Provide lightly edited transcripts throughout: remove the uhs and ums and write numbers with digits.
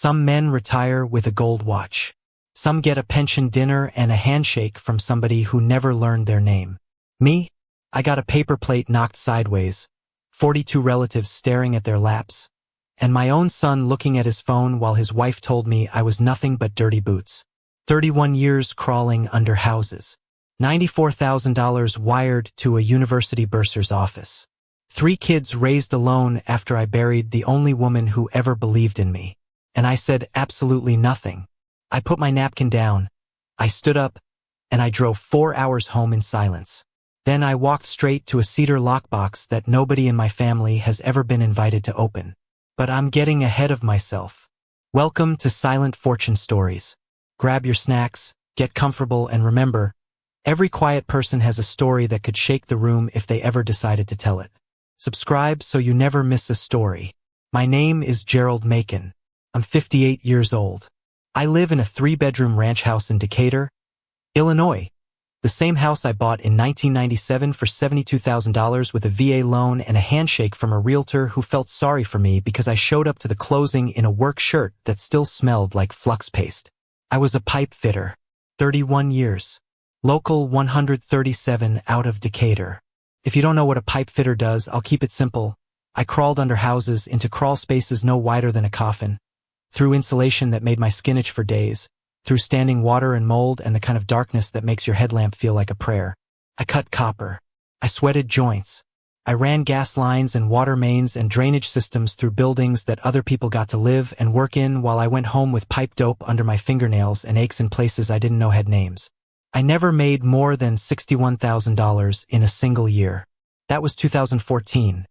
Some men retire with a gold watch. Some get a pension dinner and a handshake from somebody who never learned their name. Me? I got a paper plate knocked sideways, 42 relatives staring at their laps, and my own son looking at his phone while his wife told me I was nothing but dirty boots. 31 years crawling under houses. $94,000 wired to a university bursar's office. 3 kids raised alone after I buried the only woman who ever believed in me. And I said absolutely nothing. I put my napkin down, I stood up, and I drove 4 hours home in silence. Then I walked straight to a cedar lockbox that nobody in my family has ever been invited to open. But I'm getting ahead of myself. Welcome to Silent Fortune Stories. Grab your snacks, get comfortable, and remember, every quiet person has a story that could shake the room if they ever decided to tell it. Subscribe so you never miss a story. My name is Gerald Macon. I'm 58 years old. I live in a 3-bedroom ranch house in Decatur, Illinois. The same house I bought in 1997 for $72,000 with a VA loan and a handshake from a realtor who felt sorry for me because I showed up to the closing in a work shirt that still smelled like flux paste. I was a pipe fitter. 31 years. Local 137 out of Decatur. If you don't know what a pipe fitter does, I'll keep it simple. I crawled under houses into crawl spaces no wider than a coffin, through insulation that made my skin itch for days, through standing water and mold and the kind of darkness that makes your headlamp feel like a prayer. I cut copper. I sweated joints. I ran gas lines and water mains and drainage systems through buildings that other people got to live and work in while I went home with pipe dope under my fingernails and aches in places I didn't know had names. I never made more than $61,000 in a single year. That was 2014.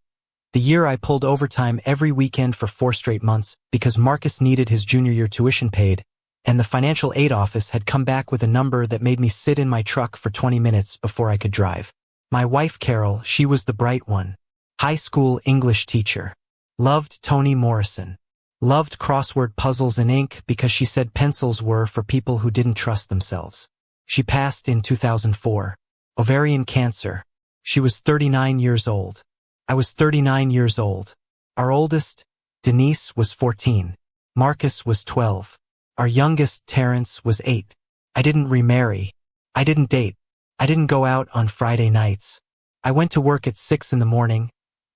The year I pulled overtime every weekend for 4 straight months because Marcus needed his junior year tuition paid, and the financial aid office had come back with a number that made me sit in my truck for 20 minutes before I could drive. My wife Carol, she was the bright one. High school English teacher. Loved Toni Morrison. Loved crossword puzzles in ink because she said pencils were for people who didn't trust themselves. She passed in 2004. Ovarian cancer. She was 39 years old. I was 39 years old. Our oldest, Denise, was 14. Marcus was 12. Our youngest, Terrence, was 8. I didn't remarry. I didn't date. I didn't go out on Friday nights. I went to work at 6 in the morning.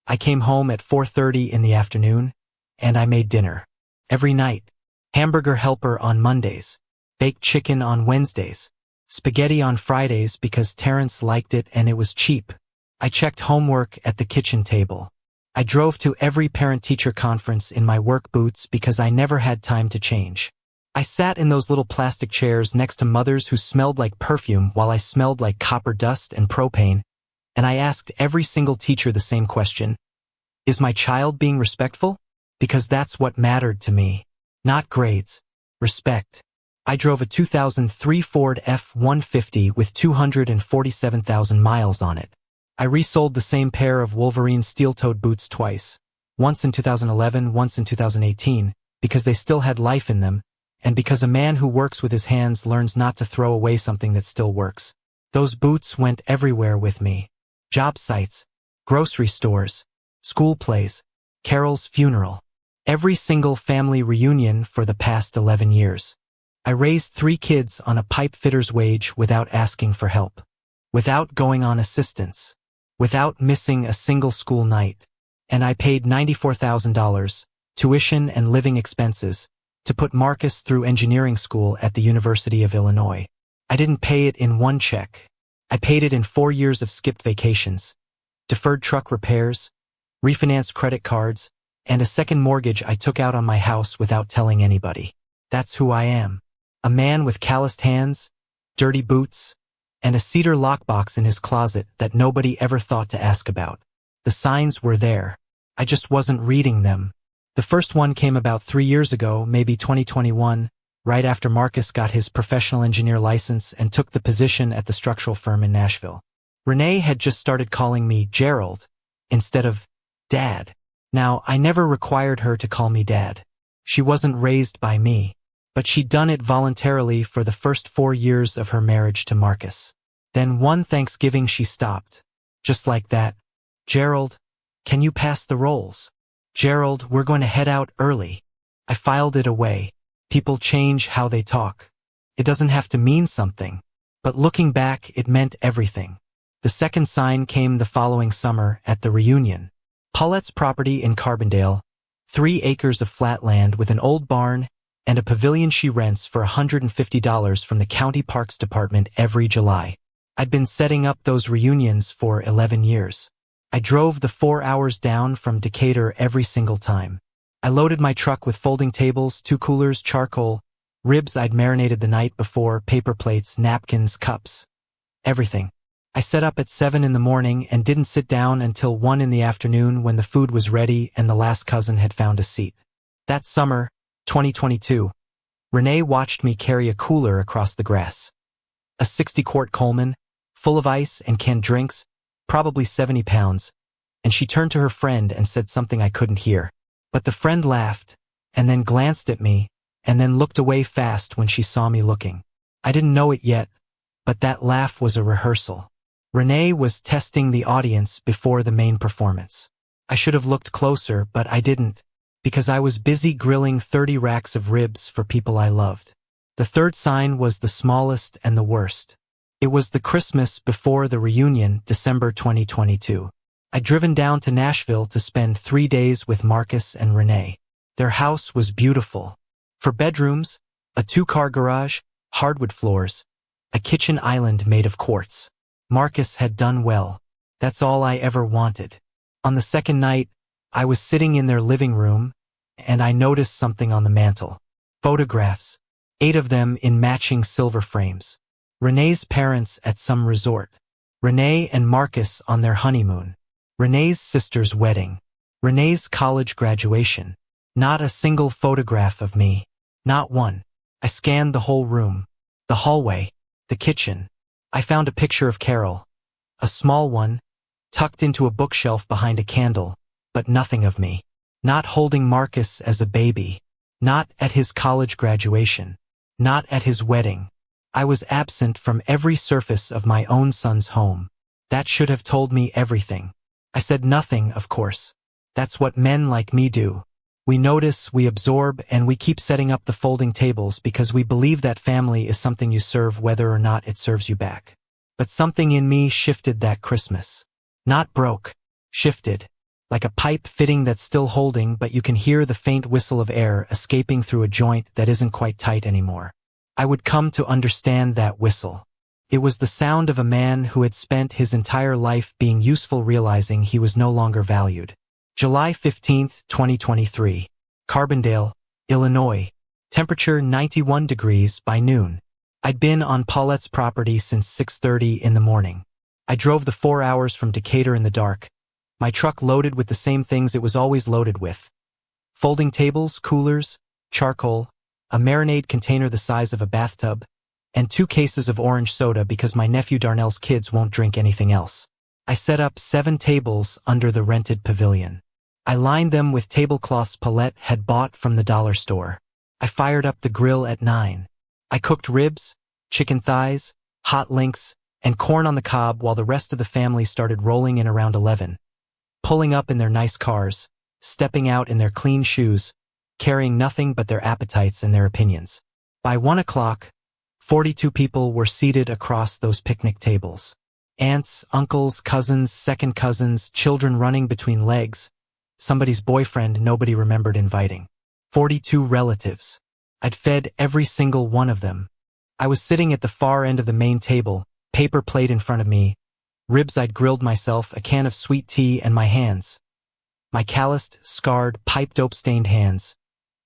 I came home at 4:30 in the afternoon, and I made dinner. Every night. Hamburger helper on Mondays. Baked chicken on Wednesdays. Spaghetti on Fridays because Terrence liked it and it was cheap. I checked homework at the kitchen table. I drove to every parent-teacher conference in my work boots because I never had time to change. I sat in those little plastic chairs next to mothers who smelled like perfume while I smelled like copper dust and propane, and I asked every single teacher the same question. Is my child being respectful? Because that's what mattered to me. Not grades. Respect. I drove a 2003 Ford F-150 with 247,000 miles on it. I resold the same pair of Wolverine steel-toed boots twice, once in 2011, once in 2018, because they still had life in them, and because a man who works with his hands learns not to throw away something that still works. Those boots went everywhere with me. Job sites, grocery stores, school plays, Carol's funeral, every single family reunion for the past 11 years. I raised 3 kids on a pipe fitter's wage without asking for help, without going on assistance, without missing a single school night, and I paid $94,000, tuition and living expenses, to put Marcus through engineering school at the University of Illinois. I didn't pay it in 1 check. I paid it in 4 years of skipped vacations, deferred truck repairs, refinanced credit cards, and a second mortgage I took out on my house without telling anybody. That's who I am. A man with calloused hands, dirty boots, and a cedar lockbox in his closet that nobody ever thought to ask about. The signs were there. I just wasn't reading them. The first one came about 3 years ago, maybe 2021, right after Marcus got his professional engineer license and took the position at the structural firm in Nashville. Renee had just started calling me Gerald instead of Dad. Now, I never required her to call me Dad. She wasn't raised by me. But she'd done it voluntarily for the first 4 years of her marriage to Marcus. Then one Thanksgiving she stopped. Just like that. Gerald, can you pass the rolls? Gerald, we're going to head out early. I filed it away. People change how they talk. It doesn't have to mean something. But looking back, it meant everything. The second sign came the following summer at the reunion. Paulette's property in Carbondale, 3 acres of flat land with an old barn and a pavilion she rents for $150 from the County Parks Department every July. I'd been setting up those reunions for 11 years. I drove the 4 hours down from Decatur every single time. I loaded my truck with folding tables, 2 coolers, charcoal, ribs I'd marinated the night before, paper plates, napkins, cups. Everything. I set up at 7 in the morning and didn't sit down until 1 in the afternoon when the food was ready and the last cousin had found a seat. That summer, 2022, Renee watched me carry a cooler across the grass. A 60-quart Coleman, full of ice and canned drinks, probably 70 pounds, and she turned to her friend and said something I couldn't hear. But the friend laughed, and then glanced at me, and then looked away fast when she saw me looking. I didn't know it yet, but that laugh was a rehearsal. Renee was testing the audience before the main performance. I should have looked closer, but I didn't, because I was busy grilling 30 racks of ribs for people I loved. The third sign was the smallest and the worst. It was the Christmas before the reunion, December 2022. I'd driven down to Nashville to spend 3 days with Marcus and Renee. Their house was beautiful. For bedrooms, a 2-car garage, hardwood floors, a kitchen island made of quartz. Marcus had done well. That's all I ever wanted. On the second night, I was sitting in their living room, and I noticed something on the mantel. Photographs, 8 of them in matching silver frames. Renee's parents at some resort. Renee and Marcus on their honeymoon. Renee's sister's wedding. Renee's college graduation. Not a single photograph of me. Not one. I scanned the whole room. The hallway. The kitchen. I found a picture of Carol. A small one, tucked into a bookshelf behind a candle, but nothing of me. Not holding Marcus as a baby. Not at his college graduation. Not at his wedding. I was absent from every surface of my own son's home. That should have told me everything. I said nothing, of course. That's what men like me do. We notice, we absorb, and we keep setting up the folding tables because we believe that family is something you serve whether or not it serves you back. But something in me shifted that Christmas. Not broke. Shifted. Like a pipe fitting that's still holding, but you can hear the faint whistle of air escaping through a joint that isn't quite tight anymore. I would come to understand that whistle. It was the sound of a man who had spent his entire life being useful, realizing he was no longer valued. July 15, 2023. Carbondale, Illinois. Temperature 91 degrees by noon. I'd been on Paulette's property since 6:30 in the morning. I drove the 4 hours from Decatur in the dark. My truck loaded with the same things it was always loaded with. Folding tables, coolers, charcoal, a marinade container the size of a bathtub, and 2 cases of orange soda because my nephew Darnell's kids won't drink anything else. I set up 7 tables under the rented pavilion. I lined them with tablecloths Paulette had bought from the dollar store. I fired up the grill at 9. I cooked ribs, chicken thighs, hot links, and corn on the cob while the rest of the family started rolling in around 11. Pulling up in their nice cars, stepping out in their clean shoes, carrying nothing but their appetites and their opinions. By 1 o'clock, 42 people were seated across those picnic tables. Aunts, uncles, cousins, second cousins, children running between legs, somebody's boyfriend nobody remembered inviting. 42 relatives. I'd fed every single one of them. I was sitting at the far end of the main table, paper plate in front of me, ribs I'd grilled myself, a can of sweet tea, and my hands. My calloused, scarred, pipe dope-stained hands,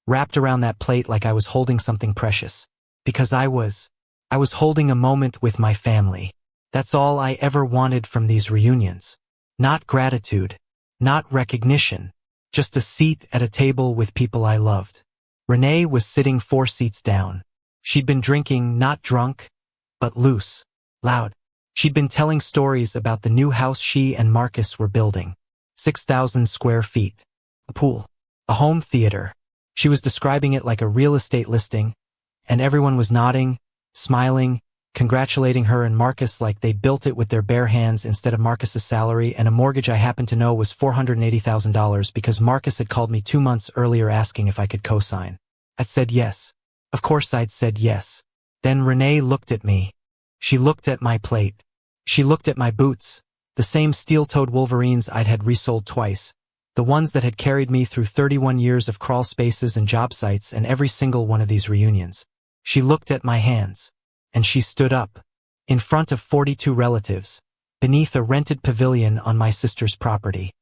wrapped around that plate like I was holding something precious. Because I was holding a moment with my family. That's all I ever wanted from these reunions. Not gratitude, not recognition, just a seat at a table with people I loved. Renee was sitting 4 seats down. She'd been drinking, not drunk, but loose, loud. She'd been telling stories about the new house she and Marcus were building. 6,000 square feet. A pool. A home theater. She was describing it like a real estate listing, and everyone was nodding, smiling, congratulating her and Marcus like they built it with their bare hands instead of Marcus's salary, and a mortgage I happened to know was $480,000 because Marcus had called me 2 months earlier asking if I could co-sign. I said yes. Of course I'd said yes. Then Renee looked at me. She looked at my plate. She looked at my boots, the same steel-toed Wolverines I'd had resold twice, the ones that had carried me through 31 years of crawl spaces and job sites and every single one of these reunions. She looked at my hands. And she stood up, in front of 42 relatives, beneath a rented pavilion on my sister's property.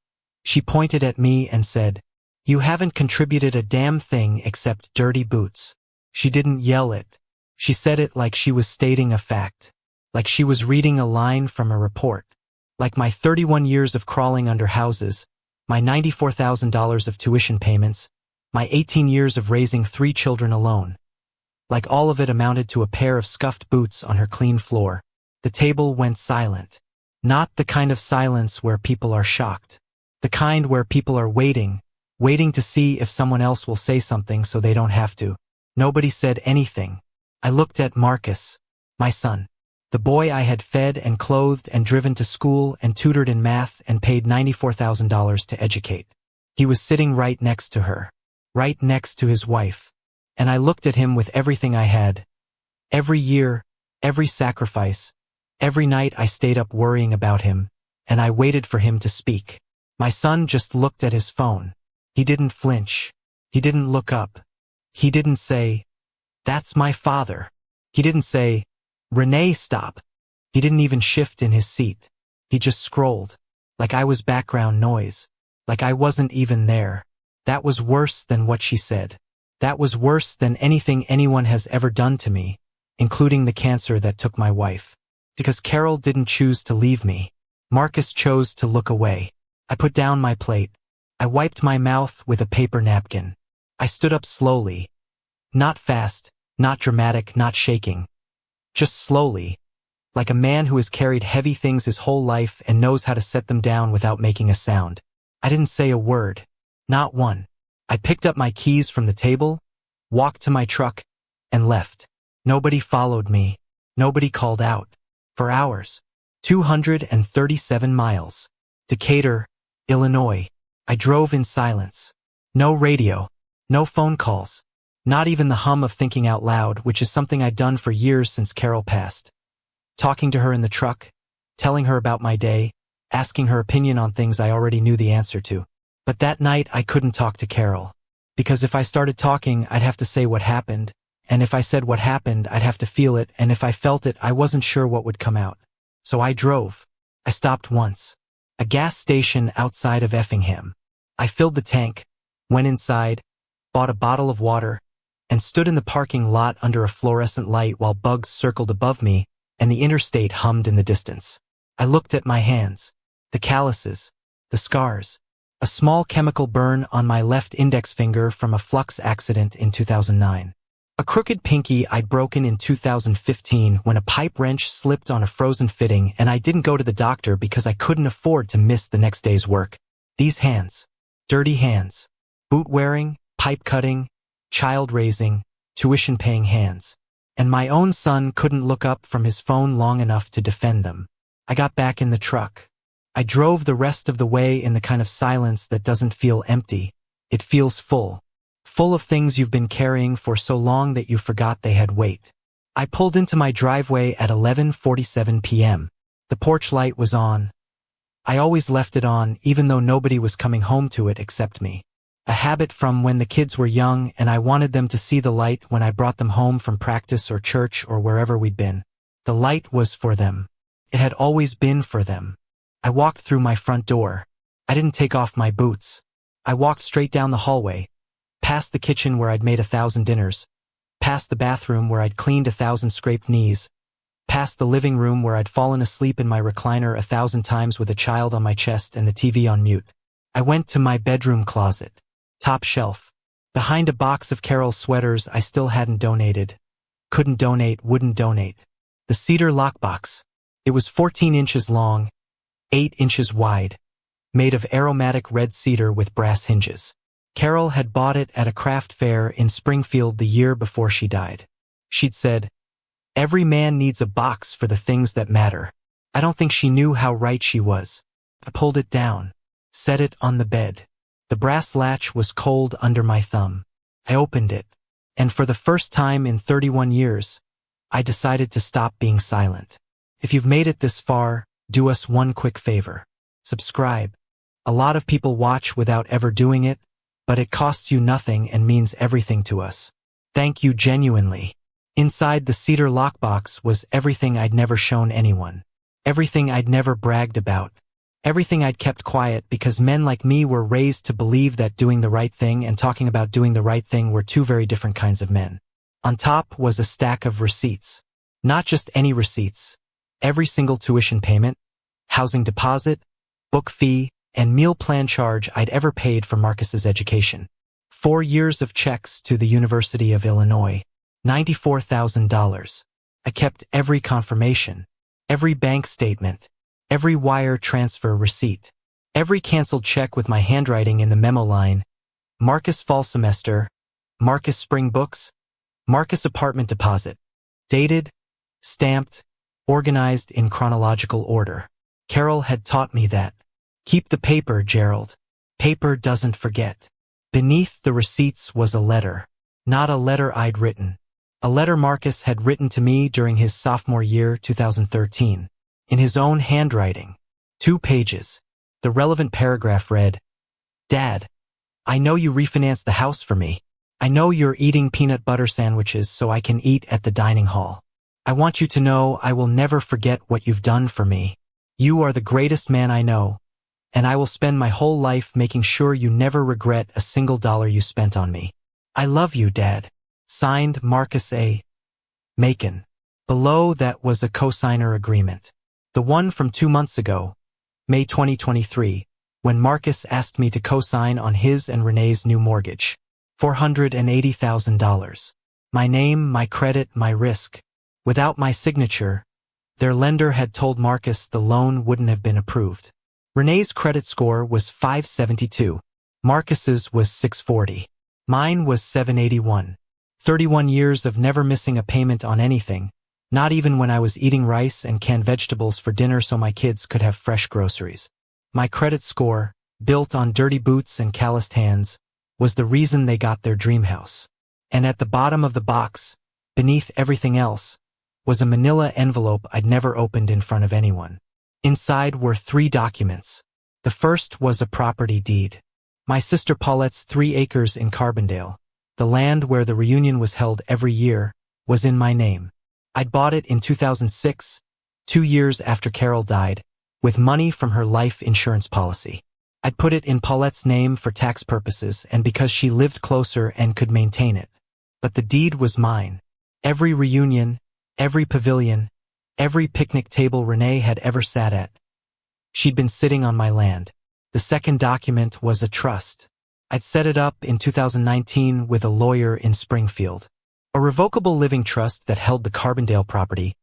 She pointed at me and said, "You haven't contributed a damn thing except dirty boots." She didn't yell it. She said it like she was stating a fact, like she was reading a line from a report, like my 31 years of crawling under houses, my $94,000 of tuition payments, my 18 years of raising 3 children alone. Like all of it amounted to a pair of scuffed boots on her clean floor. The table went silent. Not the kind of silence where people are shocked. The kind where people are waiting to see if someone else will say something so they don't have to. Nobody said anything. I looked at Marcus, my son, the boy I had fed and clothed and driven to school and tutored in math and paid $94,000 to educate. He was sitting right next to her, right next to his wife. And I looked at him with everything I had. Every year, every sacrifice, every night I stayed up worrying about him, and I waited for him to speak. My son just looked at his phone. He didn't flinch. He didn't look up. He didn't say, "That's my father." He didn't say, "Renee, stop." He didn't even shift in his seat. He just scrolled, like I was background noise, like I wasn't even there. That was worse than what she said. That was worse than anything anyone has ever done to me, including the cancer that took my wife. Because Carol didn't choose to leave me. Marcus chose to look away. I put down my plate. I wiped my mouth with a paper napkin. I stood up slowly. Not fast, not dramatic, not shaking. Just slowly, like a man who has carried heavy things his whole life and knows how to set them down without making a sound. I didn't say a word. Not one. I picked up my keys from the table, walked to my truck, and left. Nobody followed me. Nobody called out. For hours. 237 miles. Decatur, Illinois. I drove in silence. No radio. No phone calls. Not even the hum of thinking out loud, which is something I'd done for years since Carol passed. Talking to her in the truck, telling her about my day, asking her opinion on things I already knew the answer to. But that night I couldn't talk to Carol. Because if I started talking, I'd have to say what happened, and if I said what happened, I'd have to feel it, and if I felt it, I wasn't sure what would come out. So I drove. I stopped once. A gas station outside of Effingham. I filled the tank, went inside, bought a bottle of water, and stood in the parking lot under a fluorescent light while bugs circled above me and the interstate hummed in the distance. I looked at my hands, the calluses, the scars, a small chemical burn on my left index finger from a flux accident in 2009. A crooked pinky I'd broken in 2015 when a pipe wrench slipped on a frozen fitting and I didn't go to the doctor because I couldn't afford to miss the next day's work. These hands. Dirty hands. Boot-wearing, pipe-cutting, child-raising, tuition-paying hands. And my own son couldn't look up from his phone long enough to defend them. I got back in the truck. I drove the rest of the way in the kind of silence that doesn't feel empty. It feels full. Full of things you've been carrying for so long that you forgot they had weight. I pulled into my driveway at 11:47 p.m. The porch light was on. I always left it on, even though nobody was coming home to it except me. A habit from when the kids were young and I wanted them to see the light when I brought them home from practice or church or wherever we'd been. The light was for them. It had always been for them. I walked through my front door. I didn't take off my boots. I walked straight down the hallway, past the kitchen where I'd made 1,000 dinners, past the bathroom where I'd cleaned 1,000 scraped knees, past the living room where I'd fallen asleep in my recliner 1,000 times with a child on my chest and the TV on mute. I went to my bedroom closet, top shelf, behind a box of Carol's sweaters I still hadn't donated. Couldn't donate, wouldn't donate. The cedar lockbox. It was 14 inches long, 8 inches wide, made of aromatic red cedar with brass hinges. Carol had bought it at a craft fair in Springfield the year before she died. She'd said, Every man needs a box for the things that matter. I don't think she knew how right she was. I pulled it down, set it on the bed. The brass latch was cold under my thumb. I opened it, and for the first time in 31 years, I decided to stop being silent. If you've made it this far, do us one quick favor. Subscribe. A lot of people watch without ever doing it, but it costs you nothing and means everything to us. Thank you genuinely. Inside the cedar lockbox was everything I'd never shown anyone. Everything I'd never bragged about. Everything I'd kept quiet because men like me were raised to believe that doing the right thing and talking about doing the right thing were two very different kinds of men. On top was a stack of receipts. Not just any receipts. Every single tuition payment, housing deposit, book fee, and meal plan charge I'd ever paid for Marcus's education. 4 years of checks to the University of Illinois. $94,000. I kept every confirmation, every bank statement, every wire transfer receipt, every canceled check with my handwriting in the memo line. Marcus fall semester, Marcus spring books, Marcus apartment deposit. Dated, stamped, organized in chronological order. Carol had taught me that. Keep the paper, Gerald. Paper doesn't forget. Beneath the receipts was a letter. Not a letter I'd written. A letter Marcus had written to me during his sophomore year, 2013. In his own handwriting. 2 pages. The relevant paragraph read, "Dad, I know you refinanced the house for me. I know you're eating peanut butter sandwiches so I can eat at the dining hall. I want you to know I will never forget what you've done for me. You are the greatest man I know, and I will spend my whole life making sure you never regret a single dollar you spent on me. I love you, Dad." Signed, Marcus A. Macon. Below that was a cosigner agreement. The one from 2 months ago, May 2023, when Marcus asked me to cosign on his and Renee's new mortgage. $480,000. My name, my credit, my risk. Without my signature, their lender had told Marcus the loan wouldn't have been approved. Renee's credit score was 572. Marcus's was 640. Mine was 781. 31 years of never missing a payment on anything, not even when I was eating rice and canned vegetables for dinner so my kids could have fresh groceries. My credit score, built on dirty boots and calloused hands, was the reason they got their dream house. And at the bottom of the box, beneath everything else, was a manila envelope I'd never opened in front of anyone. Inside were 3 documents. The first was a property deed. My sister Paulette's 3 acres in Carbondale, the land where the reunion was held every year, was in my name. I'd bought it in 2006, 2 years after Carol died, with money from her life insurance policy. I'd put it in Paulette's name for tax purposes and because she lived closer and could maintain it. But the deed was mine. Every reunion, every pavilion, every picnic table Renee had ever sat at. She'd been sitting on my land. The second document was a trust. I'd set it up in 2019 with a lawyer in Springfield. A revocable living trust that held the Carbondale property,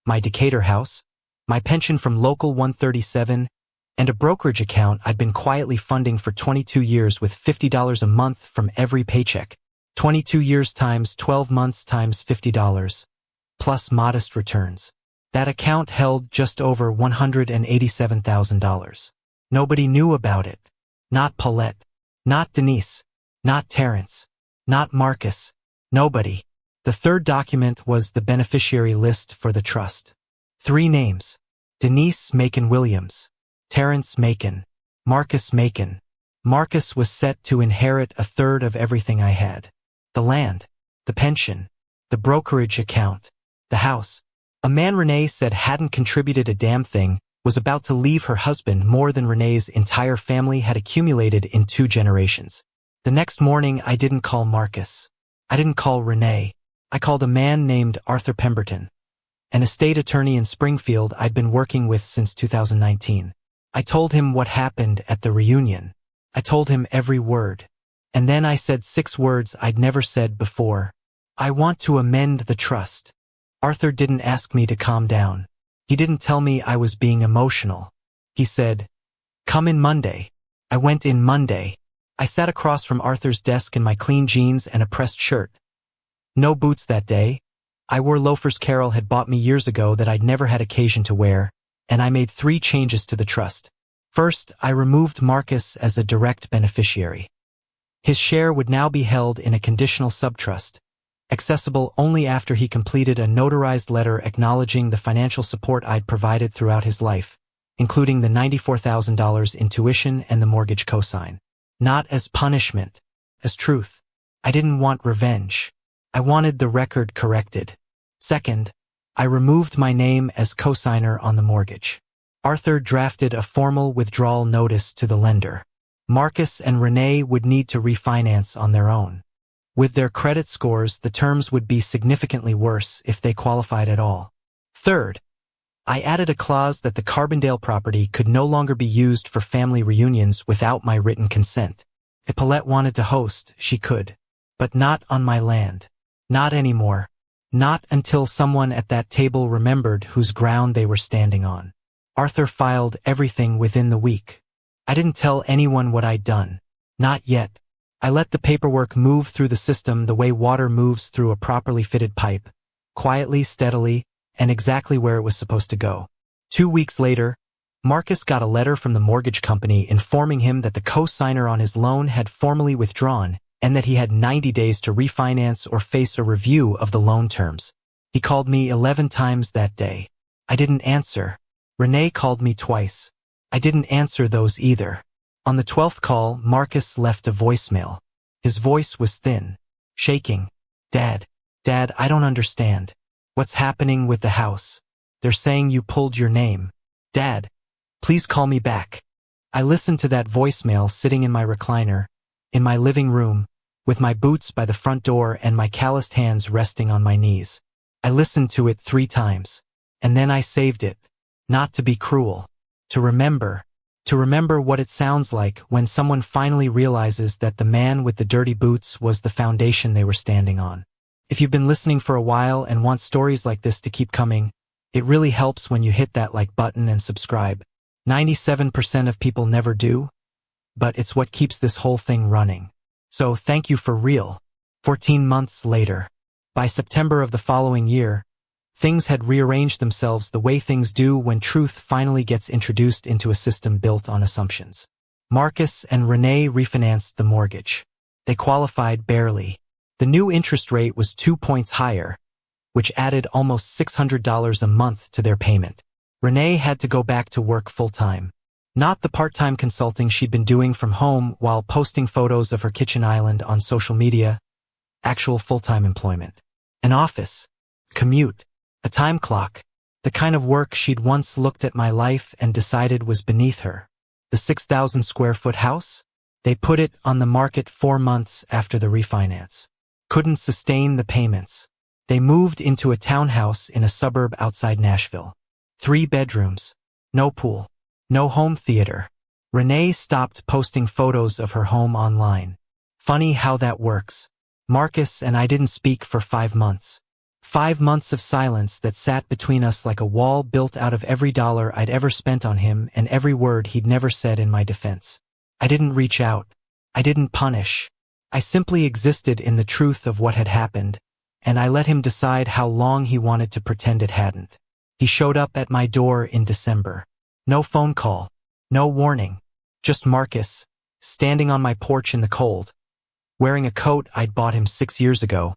my Decatur house, my pension from Local 137, and a brokerage account I'd been quietly funding for 22 years with $50 a month from every paycheck. 22 years times 12 months times $50, plus modest returns. That account held just over $187,000. Nobody knew about it. Not Paulette. Not Denise. Not Terrence. Not Marcus. Nobody. The third document was the beneficiary list for the trust. 3 names. Denise Macon Williams. Terrence Macon. Marcus Macon. Marcus was set to inherit a third of everything I had. The land. The pension. The brokerage account. The house. A man Renee said hadn't contributed a damn thing, was about to leave her husband more than Renee's entire family had accumulated in 2 generations. The next morning I didn't call Marcus. I didn't call Renee. I called a man named Arthur Pemberton, an estate attorney in Springfield I'd been working with since 2019. I told him what happened at the reunion. I told him every word. And then I said 6 words I'd never said before. I want to amend the trust. Arthur didn't ask me to calm down. He didn't tell me I was being emotional. He said, "Come in Monday." I went in Monday. I sat across from Arthur's desk in my clean jeans and a pressed shirt. No boots that day, I wore loafers Carol had bought me years ago that I'd never had occasion to wear, and I made 3 changes to the trust. First, I removed Marcus as a direct beneficiary. His share would now be held in a conditional subtrust, accessible only after he completed a notarized letter acknowledging the financial support I'd provided throughout his life, including the $94,000 in tuition and the mortgage cosign. Not as punishment, as truth. I didn't want revenge. I wanted the record corrected. Second, I removed my name as cosigner on the mortgage. Arthur drafted a formal withdrawal notice to the lender. Marcus and Renee would need to refinance on their own. With their credit scores, the terms would be significantly worse if they qualified at all. Third, I added a clause that the Carbondale property could no longer be used for family reunions without my written consent. If Paulette wanted to host, she could. But not on my land. Not anymore. Not until someone at that table remembered whose ground they were standing on. Arthur filed everything within the week. I didn't tell anyone what I'd done. Not yet. I let the paperwork move through the system the way water moves through a properly fitted pipe, quietly, steadily, and exactly where it was supposed to go. 2 weeks later, Marcus got a letter from the mortgage company informing him that the co-signer on his loan had formally withdrawn and that he had 90 days to refinance or face a review of the loan terms. He called me 11 times that day. I didn't answer. Renee called me twice. I didn't answer those either. On the 12th call, Marcus left a voicemail. His voice was thin, shaking. Dad, I don't understand. What's happening with the house? They're saying you pulled your name. Dad, please call me back. I listened to that voicemail sitting in my recliner, in my living room, with my boots by the front door and my calloused hands resting on my knees. I listened to it 3 times. And then I saved it. Not to be cruel. To remember what it sounds like when someone finally realizes that the man with the dirty boots was the foundation they were standing on. If you've been listening for a while and want stories like this to keep coming, it really helps when you hit that like button and subscribe. 97% of people never do, but it's what keeps this whole thing running. So thank you for real. 14 months later. By September of the following year, things had rearranged themselves the way things do when truth finally gets introduced into a system built on assumptions. Marcus and Renee refinanced the mortgage. They qualified barely. The new interest rate was 2 points higher, which added almost $600 a month to their payment. Renee had to go back to work full-time. Not the part-time consulting she'd been doing from home while posting photos of her kitchen island on social media. Actual full-time employment. An office. Commute. A time clock. The kind of work she'd once looked at my life and decided was beneath her. The 6,000 square foot house? They put it on the market 4 months after the refinance. Couldn't sustain the payments. They moved into a townhouse in a suburb outside Nashville. 3 bedrooms. No pool. No home theater. Renee stopped posting photos of her home online. Funny how that works. Marcus and I didn't speak for 5 months. 5 months of silence that sat between us like a wall built out of every dollar I'd ever spent on him and every word he'd never said in my defense. I didn't reach out. I didn't punish. I simply existed in the truth of what had happened, and I let him decide how long he wanted to pretend it hadn't. He showed up at my door in December. No phone call. No warning. Just Marcus, standing on my porch in the cold, wearing a coat I'd bought him 6 years ago,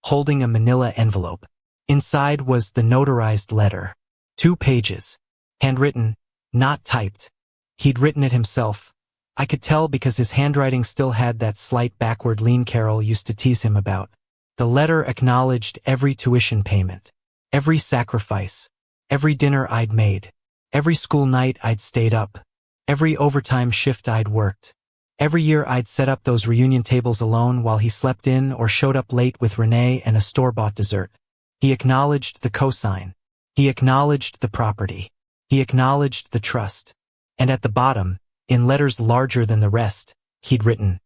holding a manila envelope. Inside was the notarized letter. 2 pages. Handwritten, not typed. He'd written it himself. I could tell because his handwriting still had that slight backward lean Carol used to tease him about. The letter acknowledged every tuition payment, every sacrifice, every dinner I'd made, every school night I'd stayed up, every overtime shift I'd worked. Every year I'd set up those reunion tables alone while he slept in or showed up late with Renee and a store-bought dessert. He acknowledged the cosign. He acknowledged the property. He acknowledged the trust. And at the bottom, in letters larger than the rest, he'd written,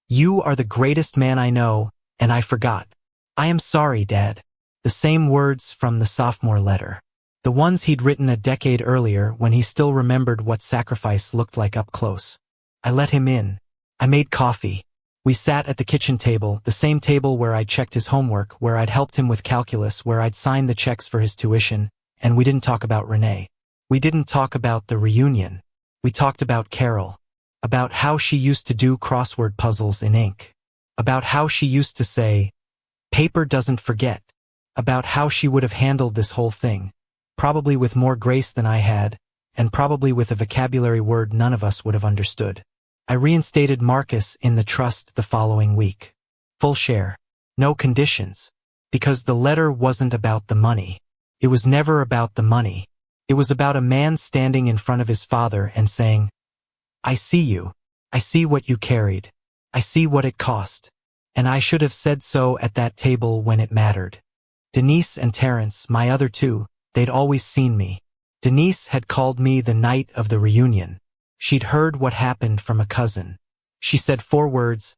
"You are the greatest man I know, and I forgot. I am sorry, Dad." The same words from the sophomore letter. The ones he'd written a decade earlier when he still remembered what sacrifice looked like up close. I let him in. I made coffee. We sat at the kitchen table, the same table where I'd checked his homework, where I'd helped him with calculus, where I'd signed the checks for his tuition, and we didn't talk about Renee. We didn't talk about the reunion. We talked about Carol. About how she used to do crossword puzzles in ink. About how she used to say, "Paper doesn't forget." About how she would have handled this whole thing. Probably with more grace than I had, and probably with a vocabulary word none of us would have understood. I reinstated Marcus in the trust the following week. Full share. No conditions. Because the letter wasn't about the money. It was never about the money. It was about a man standing in front of his father and saying, "I see you. I see what you carried. I see what it cost." And I should have said so at that table when it mattered. Denise and Terrence, my other two, they'd always seen me. Denise had called me the night of the reunion. She'd heard what happened from a cousin. She said 4 words,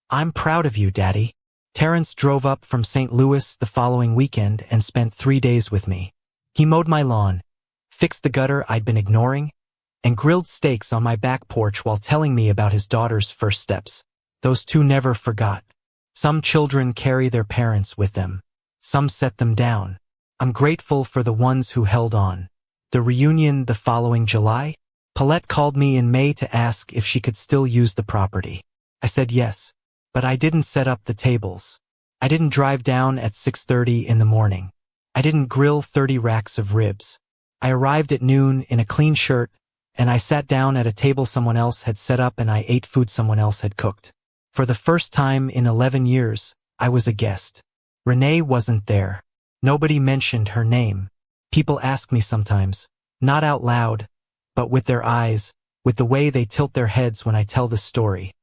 "I'm proud of you, Daddy." Terrence drove up from St. Louis the following weekend and spent 3 days with me. He mowed my lawn, fixed the gutter I'd been ignoring, and grilled steaks on my back porch while telling me about his daughter's first steps. Those two never forgot. Some children carry their parents with them. Some set them down. I'm grateful for the ones who held on. The reunion the following July? Paulette called me in May to ask if she could still use the property. I said yes, but I didn't set up the tables. I didn't drive down at 6:30 in the morning. I didn't grill 30 racks of ribs. I arrived at noon in a clean shirt, and I sat down at a table someone else had set up and I ate food someone else had cooked. For the first time in 11 years, I was a guest. Renee wasn't there. Nobody mentioned her name. People ask me sometimes, not out loud, but with their eyes, with the way they tilt their heads when I tell the story,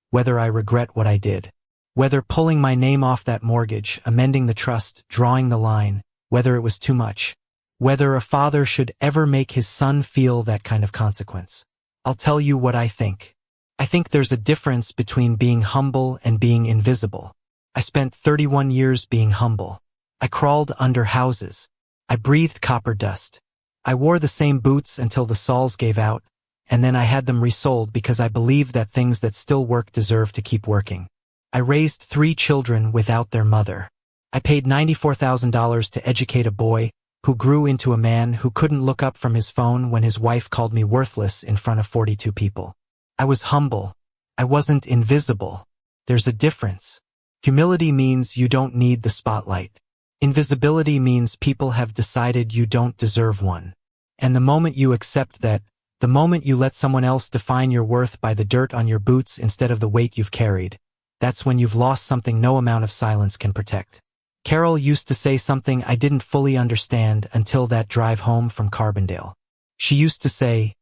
whether I regret what I did, whether pulling my name off that mortgage, amending the trust, drawing the line, whether it was too much, whether a father should ever make his son feel that kind of consequence. I'll tell you what I think. I think there's a difference between being humble and being invisible. I spent 31 years being humble. I crawled under houses. I breathed copper dust. I wore the same boots until the soles gave out, and then I had them resoled because I believed that things that still work deserve to keep working. I raised 3 children without their mother. I paid $94,000 to educate a boy who grew into a man who couldn't look up from his phone when his wife called me worthless in front of 42 people. I was humble. I wasn't invisible. There's a difference. Humility means you don't need the spotlight. Invisibility means people have decided you don't deserve one. And the moment you accept that, the moment you let someone else define your worth by the dirt on your boots instead of the weight you've carried, that's when you've lost something no amount of silence can protect. Carol used to say something I didn't fully understand until that drive home from Carbondale. She used to say,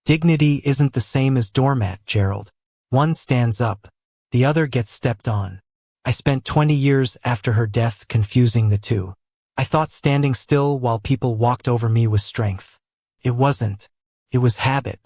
"Dignity isn't the same as doormat, Gerald. One stands up, the other gets stepped on." I spent 20 years after her death confusing the two. I thought standing still while people walked over me was strength. It wasn't. It was habit.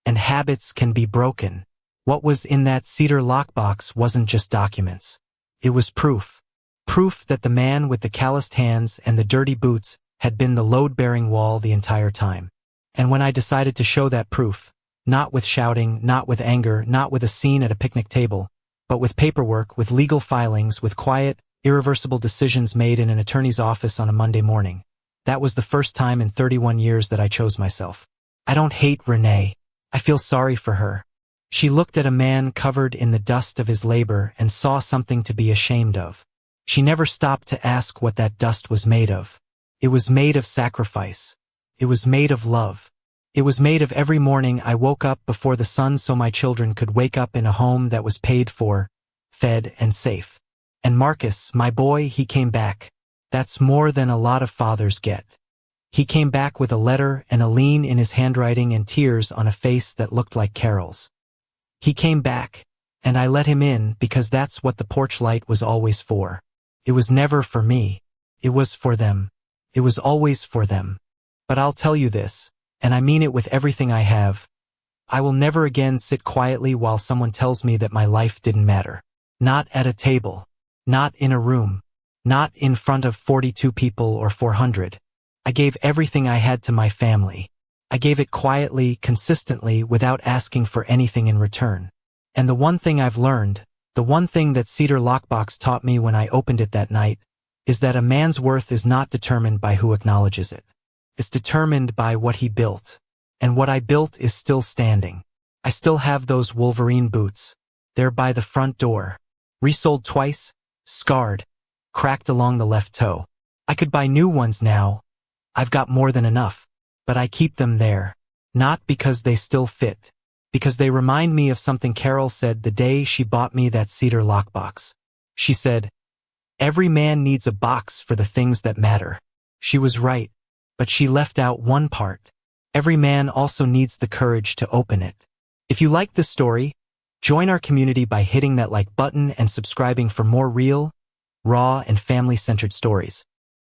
And habits can be broken. What was in that cedar lockbox wasn't just documents. It was proof. Proof that the man with the calloused hands and the dirty boots had been the load-bearing wall the entire time. And when I decided to show that proof, not with shouting, not with anger, not with a scene at a picnic table, but with paperwork, with legal filings, with quiet, irreversible decisions made in an attorney's office on a Monday morning, that was the first time in 31 years that I chose myself. I don't hate Renee. I feel sorry for her. She looked at a man covered in the dust of his labor and saw something to be ashamed of. She never stopped to ask what that dust was made of. It was made of sacrifice. It was made of love. It was made of every morning I woke up before the sun so my children could wake up in a home that was paid for, fed, and safe. And Marcus, my boy, he came back. That's more than a lot of fathers get. He came back with a letter and a lean in his handwriting and tears on a face that looked like Carol's. He came back, and I let him in because that's what the porch light was always for. It was never for me. It was for them. It was always for them. But I'll tell you this, and I mean it with everything I have. I will never again sit quietly while someone tells me that my life didn't matter. Not at a table. Not in a room. Not in front of 42 people or 400. I gave everything I had to my family. I gave it quietly, consistently, without asking for anything in return. And the one thing I've learned, The one thing that cedar lockbox taught me when I opened it that night is that a man's worth is not determined by who acknowledges it. It's determined by what he built. And what I built is still standing. I still have those Wolverine boots. They're by the front door. Resoled twice, scarred, cracked along the left toe. I could buy new ones now. I've got more than enough. But I keep them there. Not because they still fit. Because they remind me of something Carol said the day she bought me that cedar lockbox. She said, "Every man needs a box for the things that matter." She was right, but she left out one part. Every man also needs the courage to open it. If you like this story, join our community by hitting that like button and subscribing for more real, raw, and family-centered stories.